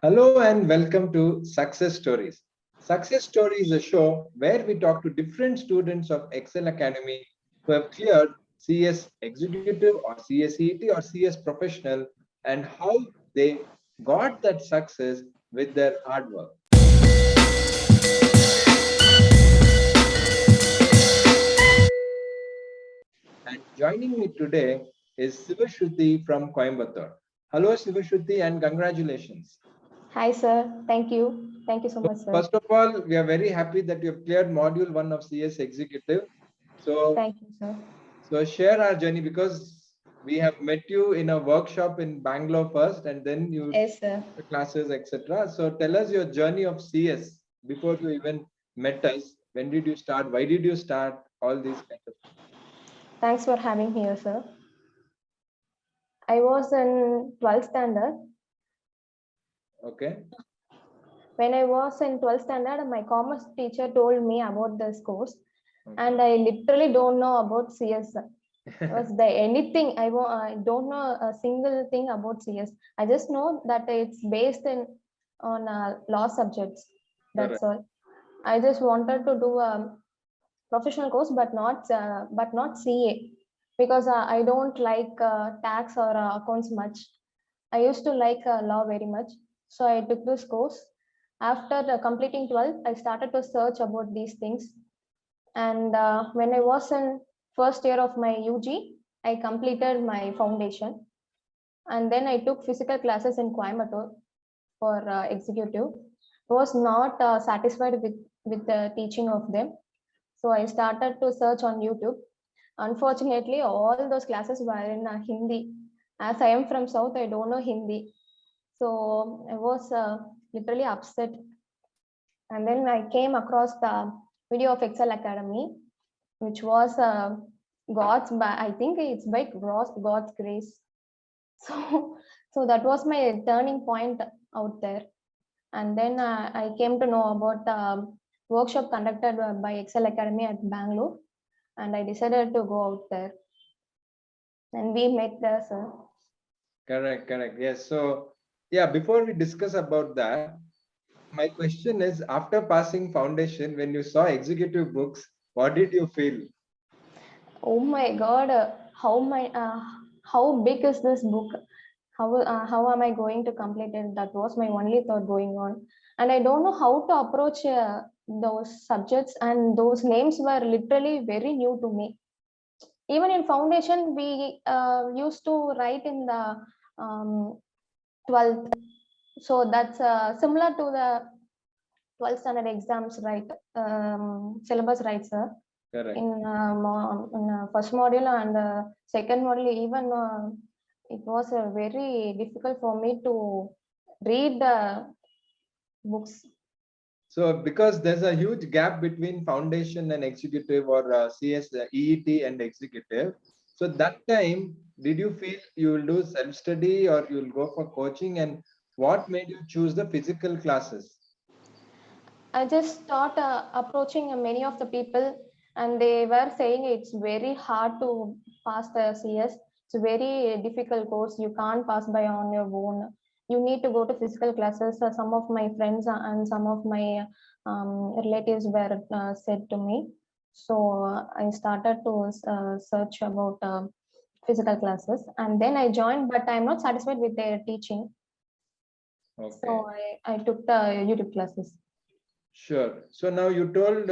Hello and welcome to Success Stories. Success Story is a show where we talk to different students of Excel Academy who have cleared CS Executive or CSET or CS Professional and how they got that success with their hard work. And joining me today is Sivashruti from Coimbatore. Hello, Sivashruti, and congratulations. Hi, sir. Thank you. Thank you so much, sir. First of all, we are very happy that you have cleared module one of CS Executive. So, Thank you, sir. so share our journey because we have met you in a workshop in Bangalore first, and then you Yes, sir. the classes, etc. So tell us your journey of CS before you even met us. When did you start? Why did you start? All these kind of things. Thanks for having me here, sir. I was in 12th standard. Okay. When I was in 12th standard, my commerce teacher told me about this course, and I literally don't know about CS. Was there anything I don't know a single thing about CS. I just know that it's based in on law subjects. That's Correct. all. I just wanted to do a professional course, but not CA because I don't like tax or accounts much. I used to like law very much, so I took this course. After completing 12th, I started to search about these things, and when I was in first year of my UG, I completed my foundation, and then I took physical classes in Coimbatore for executive. I was not satisfied with the teaching of them, so I started to search on YouTube. Unfortunately, all those classes were in Hindi. As I am from South, I don't know Hindi. So I was literally upset. And then I came across the video of Excel Academy, which was I think it's by God's grace. So, so that was my turning point out there. And then I came to know about workshop conducted by Excel Academy at Bangalore, and I decided to go out there. And we met there, sir. Correct. Correct. Yes. So, yeah. Before we discuss about that, my question is: after passing foundation, when you saw executive books, what did you feel? Oh my God, how big is this book? How am I going to complete it? That was my only thought going on, and I don't know how to approach those subjects, and those names were literally very new to me. Even in foundation, we used to write in the 12th, so that's similar to the 12th standard exams, right? Syllabus, right, sir? Correct. In first module and second module, even it was very difficult for me to read the books. So, because there's a huge gap between foundation and executive or CS, EET and executive. So, that time, did you feel you will do self study or you will go for coaching? And what made you choose the physical classes? I just start approaching many of the people, and they were saying it's very hard to pass the CS. It's a very difficult course. You can't pass by on your own. You need to go to physical classes. Some of my friends and some of my relatives were said to me. So I started to search about physical classes, and then I joined, but I'm not satisfied with their teaching. Okay. So I took the YouTube classes. Sure. So now you told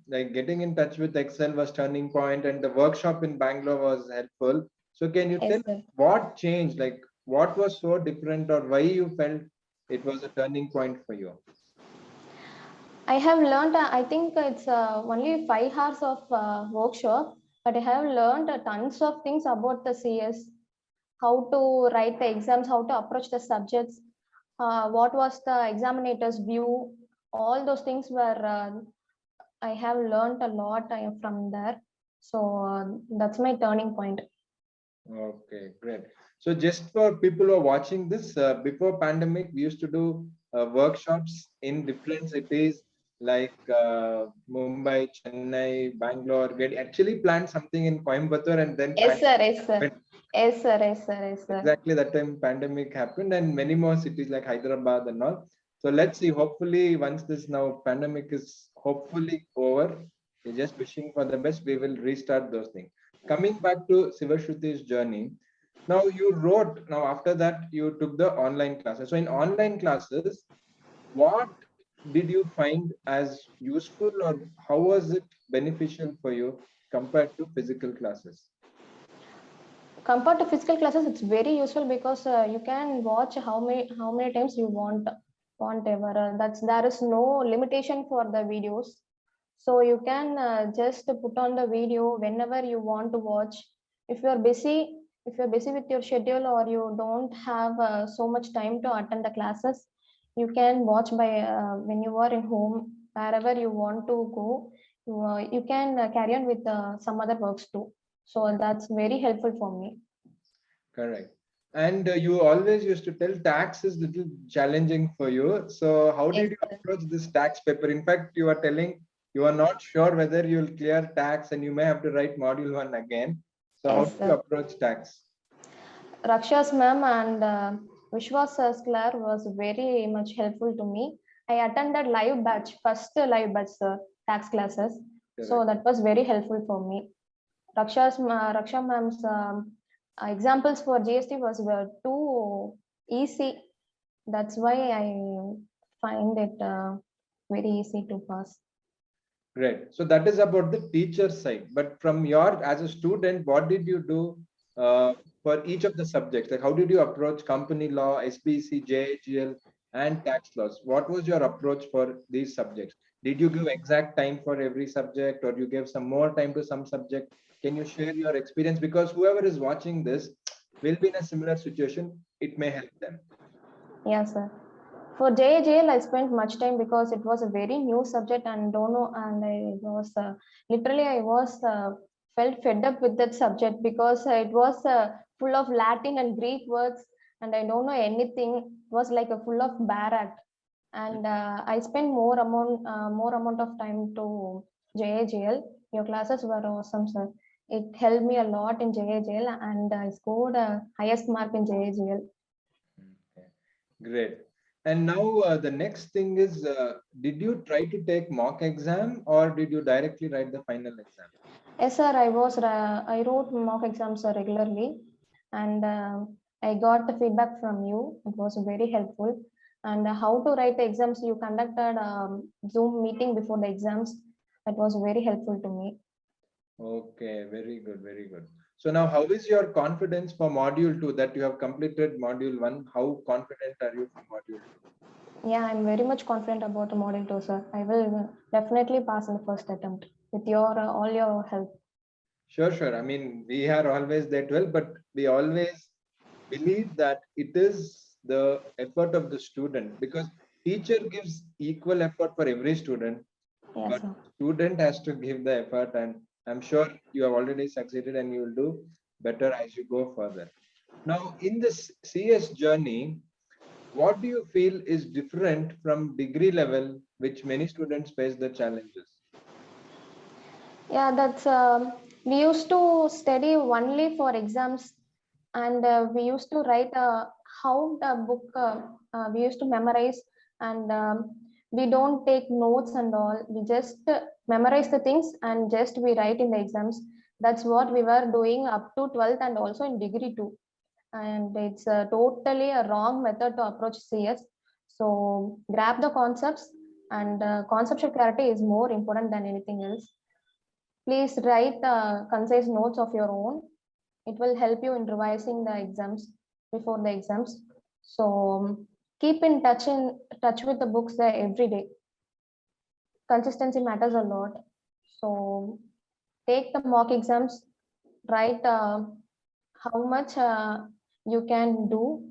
like getting in touch with Excel was turning point and the workshop in Bangalore was helpful. So can you tell Yes, sir. what changed? Like what was so different or why you felt it was a turning point for you? I have learned, I think it's only 5 hours of workshop, but I have learned tons of things about the CS, how to write the exams, how to approach the subjects, what was the examinator's view. All those things were, I have learned a lot from there. So that's my turning point. Okay, great. So just for people who are watching this, before pandemic, we used to do workshops in different cities like Mumbai, Chennai, Bangalore. We had actually planned something in Coimbatore and then Yes, sir. Yes, sir. pandemic. Yes, sir. Yes, sir. Yes, sir. Exactly that time pandemic happened, and many more cities like Hyderabad and all. So let's see. Hopefully, once this now pandemic is hopefully over, we're just wishing for the best. We will restart those things. Coming back to Sivashruti's journey, now you wrote. Now after that, you took the online classes. So in online classes, what did you find as useful, or how was it beneficial for you compared to physical classes? Compared to physical classes, it's very useful because you can watch how many times you want ever. That's there is no limitation for the videos, so you can just put on the video whenever you want to watch. If you're busy, if you're busy with your schedule or you don't have so much time to attend the classes, you can watch by when you are in home, wherever you want to go. You can carry on with some other works too. So that's very helpful for me. Correct. And you always used to tell tax is little challenging for you. So how Yes, did you sir. approach this tax paper? In fact, you are telling you are not sure whether you'll clear tax and you may have to write module one again. So how Yes, did you sir. approach tax? Raksha's ma'am and Vishwas sir's class was very much helpful to me. I attended live batch, first live batch, sir, tax classes. So Correct. that was very helpful for me. Raksha ma'am's examples for GST were too easy. That's why I find it very easy to pass. Great. So that is about the teacher side. But from your, as a student, what did you do for each of the subjects? Like how did you approach company law, SPC, JHGL, and tax laws? What was your approach for these subjects? Did you give exact time for every subject, or you gave some more time to some subject? Can you share your experience? Because whoever is watching this will be in a similar situation. It may help them. Yes, sir. For JAJL, I spent much time because it was a very new subject and don't know, and I was literally I was felt fed up with that subject because it was full of Latin and Greek words, and I don't know anything. It was like a full of barat, and I spent more amount of time to JAJL. Your classes were awesome, sir. It helped me a lot in JAJL, and I scored a highest mark in JAJL. Okay, great. And now the next thing is, did you try to take mock exam or did you directly write the final exam? Yes, sir. I wrote mock exams regularly, and I got the feedback from you. It was very helpful. And how to write the exams? You conducted Zoom meeting before the exams. That was very helpful to me. Okay, very good, very good. So now, how is your confidence for module two that you have completed module one? How confident are you for module two? Yeah, I'm very much confident about the model too, sir. I will definitely pass in the first attempt with your all your help. Sure, sure. I mean, we are always that well, but we always believe that it is the effort of the student because teacher gives equal effort for every student, Yes, but sir. student has to give the effort, and I'm sure you have already succeeded and you will do better as you go further. Now in this CS journey, what do you feel is different from degree level, which many students face the challenges? Yeah, that's we used to study only for exams, and we used to write how the book we used to memorize, and we don't take notes and all. We just memorize the things and just we write in the exams. That's what we were doing up to 12th and also in degree too. And it's totally a wrong method to approach CS. So grab the concepts, and conceptual clarity is more important than anything else. Please write concise notes of your own. It will help you in revising the exams before the exams. So keep in touch with the books every day. Consistency matters a lot. So take the mock exams, write how much you can do,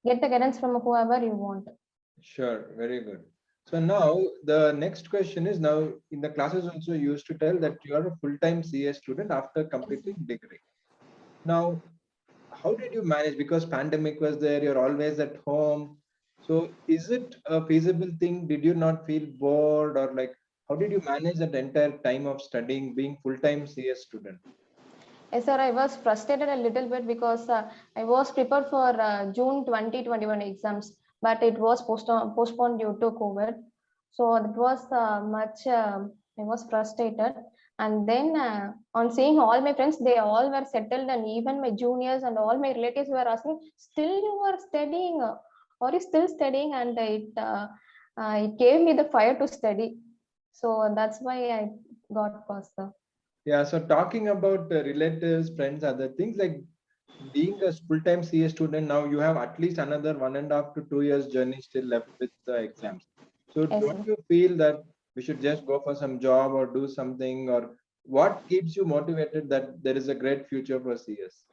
get the guidance from whoever you want. Sure, very good. So now the next question is, now in the classes also you used to tell that you are a full-time CS student after completing degree. Now, how did you manage? Because pandemic was there, you're always at home. So is it a feasible thing? Did you not feel bored, or like how did you manage that entire time of studying, being full-time CS student? Yes, sir, I was frustrated a little bit because I was prepared for June 2021 exams, but it was postponed due to COVID. So it was I was frustrated. And then on seeing all my friends, they all were settled, and even my juniors and all my relatives were asking, still you are studying? Are you still studying? And it gave me the fire to study. So that's why I got passed. Sir. Yeah, so talking about relatives, friends, other things, like being a full-time CA student now, you have at least another 1.5 to 2 years journey still left with the exams. So Yes, don't sir. you feel that we should just go for some job or do something, or what keeps you motivated that there is a great future for CS?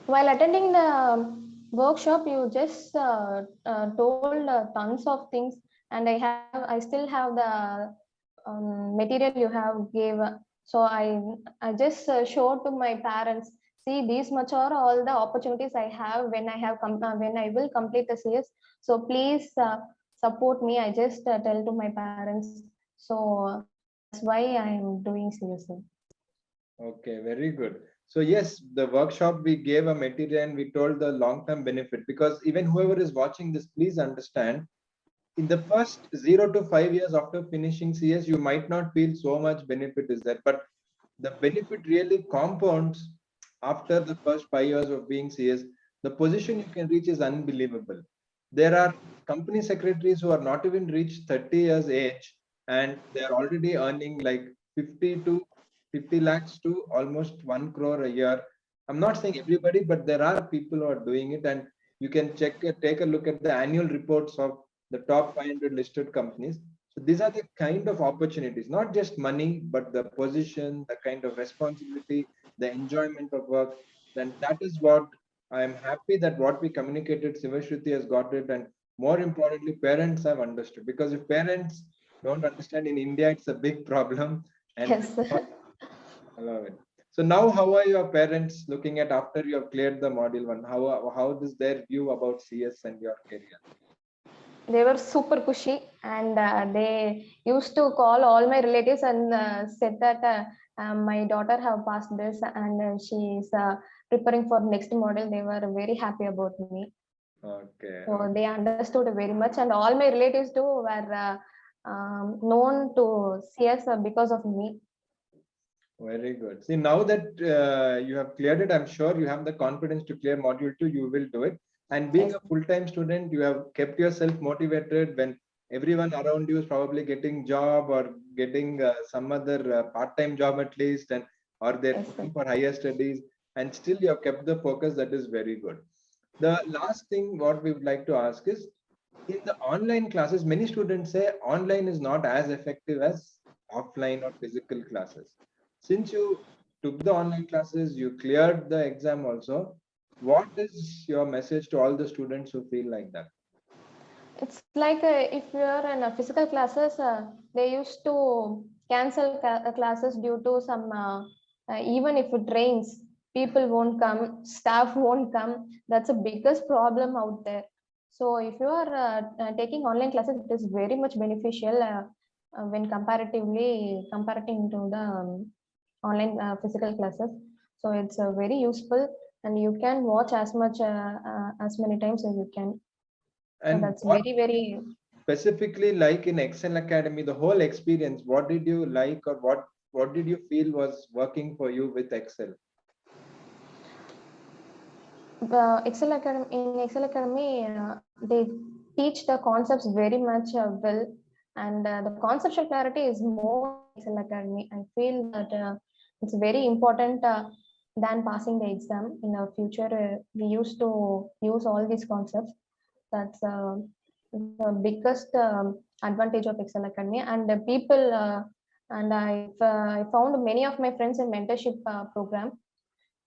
While attending the workshop, you just told tons of things, and I still have the material you have gave. So I just showed to my parents. See, these much are all the opportunities I have when when I will complete the CS. So please support me. I just tell to my parents. So that's why I am doing CS. Okay, very good. So yes, the workshop we gave a material and we told the long-term benefit, because even whoever is watching this, please understand, in the first 0 to 5 years after finishing CS, you might not feel so much benefit is there, but the benefit really compounds after the first 5 years of being CS. The position you can reach is unbelievable. There are company secretaries who are not even reached 30 years age, and they are already earning like 50 to 50 lakhs to almost 1 crore a year. I'm not saying everybody, but there are people who are doing it, and you can take a look at the annual reports of the top 500 listed companies. So these are the kind of opportunities, not just money, but the position, the kind of responsibility, the enjoyment of work. Then that is what I am happy that what we communicated, Sivashruti has got it, and more importantly, parents have understood. Because if parents don't understand in India, it's a big problem, and Yes. allow it. So now, how are your parents looking at after you have cleared the module one? How is their view about CS and your career? They were super pushy, and they used to call all my relatives and said that my daughter have passed this, and she is preparing for next model. They were very happy about me, Okay, so okay. they understood very much, and all my relatives too were known to CS because of me. Very good. See, now that you have cleared it, I'm sure you have the confidence to clear module two, you will do it. And being Yes, a full-time student, you have kept yourself motivated when everyone around you is probably getting job or getting some other part-time job at least, and or they're yes, sir. looking for higher studies, and still you have kept the focus. That is very good. The last thing what we would like to ask is, in the online classes, many students say online is not as effective as offline or physical classes. Since you took the online classes, you cleared the exam also, what is your message to all the students who feel like that? It's like if you are in a physical classes, they used to cancel classes due to some, even if it rains, people won't come, staff won't come. That's the biggest problem out there. So if you are taking online classes, it is very much beneficial when comparing to the online physical classes. So it's very useful, and you can watch as many times as you can. So And that's what very specifically like in Excel Academy, the whole experience, what did you like, or what did you feel was working for you with Excel? In Excel Academy, they teach the concepts very much well, and the conceptual clarity is more in Excel Academy. I feel that it's very important than passing the exam. In our future, we used to use all these concepts. That's the biggest advantage of Excel Academy, and the people. And I found many of my friends in mentorship program.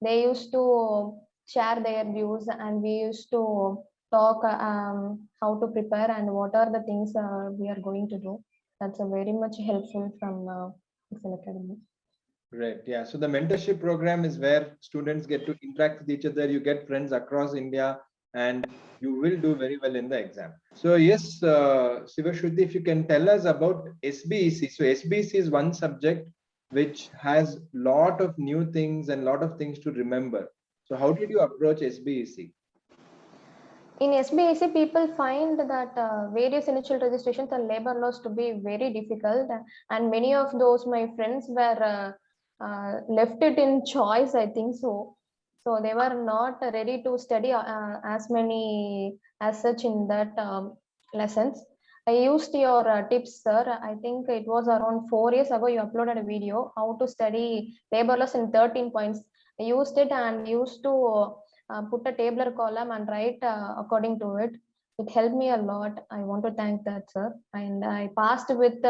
They used to share their views, and we used to talk how to prepare and what are the things we are going to do. That's a very much helpful from Excel Academy. Great. Yeah. So the mentorship program is where students get to interact with each other. You get friends across India, and you will do very well in the exam. So yes, Sivashruti, if you can tell us about SBEC. So SBEC is one subject. which has lot of new things and lot of things to remember. So how did you approach SBEC? In SBAC, people find that various initial registrations and labor laws to be very difficult, and many of those my friends were left it in choice. I think so. So they were not ready to study as many as such in that lessons. I used your tips, sir. I think it was around 4 years ago. You uploaded a video how to study labor laws in 13 points. I used it and used to put a tabular column and write according to it. It helped me a lot. I want to thank that, sir. And I passed with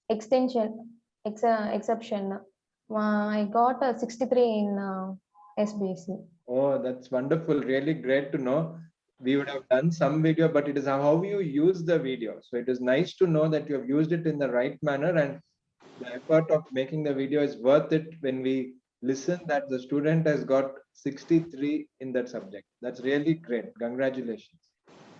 extension exception. I got a 63 in SBC. Oh, that's wonderful. Really great to know. We would have done some video, but it is how you use the video. So it is nice to know that you have used it in the right manner, and the effort of making the video is worth it when we listen that the student has got 63 in that subject. That's really great. Congratulations.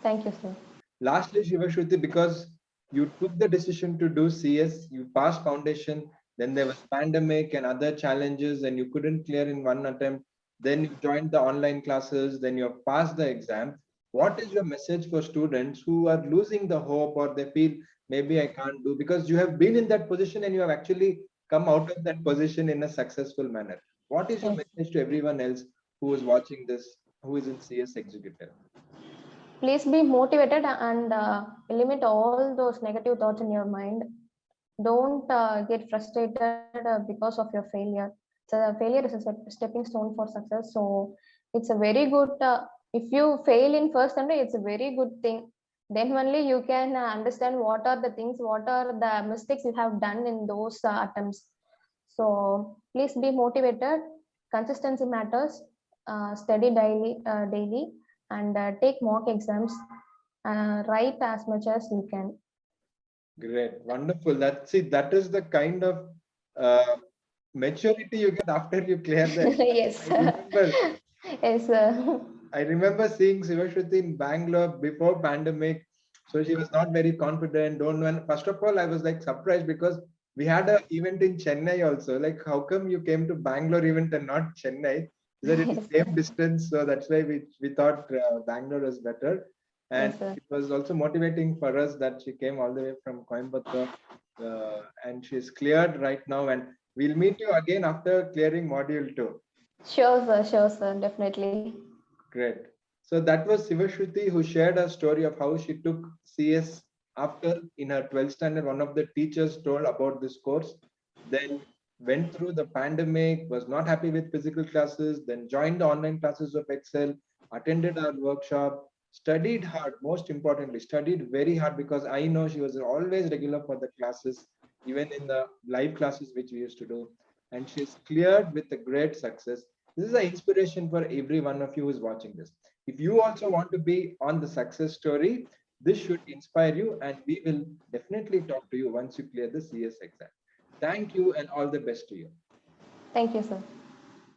Thank you, sir. Lastly, Shivashruti, because you took the decision to do CS, you passed foundation, then there was pandemic and other challenges, and you couldn't clear in one attempt. Then you joined the online classes, then you have passed the exam. What is your message for students who are losing the hope or they feel maybe I can't do, because you have been in that position and you have actually come out of that position in a successful manner? What is your Yes. message to everyone else who is watching this, who is in CS executive? Please be motivated and eliminate all those negative thoughts in your mind. Don't get frustrated because of your failure. So failure is a stepping stone for success. So it's a very good. If you fail in first attempt, it's a very good thing. Then only you can understand what are the things, what are the mistakes you have done in those attempts. So please be motivated. Consistency matters. Study daily, and take mock exams. Write as much as you can. Great, wonderful. That is the kind of uh, maturity you get after you clear the exam. Yes. I remember, Yes. I remember seeing Sivashruti in Bangalore before pandemic. So she was not very confident. Don't know. And first of all, I was like surprised because we had an event in Chennai also. Like, how come you came to Bangalore event and not Chennai? She said it is Yes, same distance, so that's why we thought Bangalore was better. And yes, sir. it was also motivating for us that she came all the way from Coimbatore, and she's cleared right now. And we'll meet you again after clearing module 2. Sure, sir, definitely. Great. So that was Sivashruti who shared a story of how she took CS after in her 12th standard. One of the teachers told about this course, then went through the pandemic, was not happy with physical classes, then joined the online classes of Excel, attended our workshop, studied hard, most importantly, studied very hard, because I know she was always regular for the classes, even in the live classes which we used to do. And she's cleared with a great success. This is an inspiration for every one of you who is watching this. If you also want to be on the success story, this should inspire you, and we will definitely talk to you once you clear the CS exam. Thank you and all the best to you. Thank you, sir.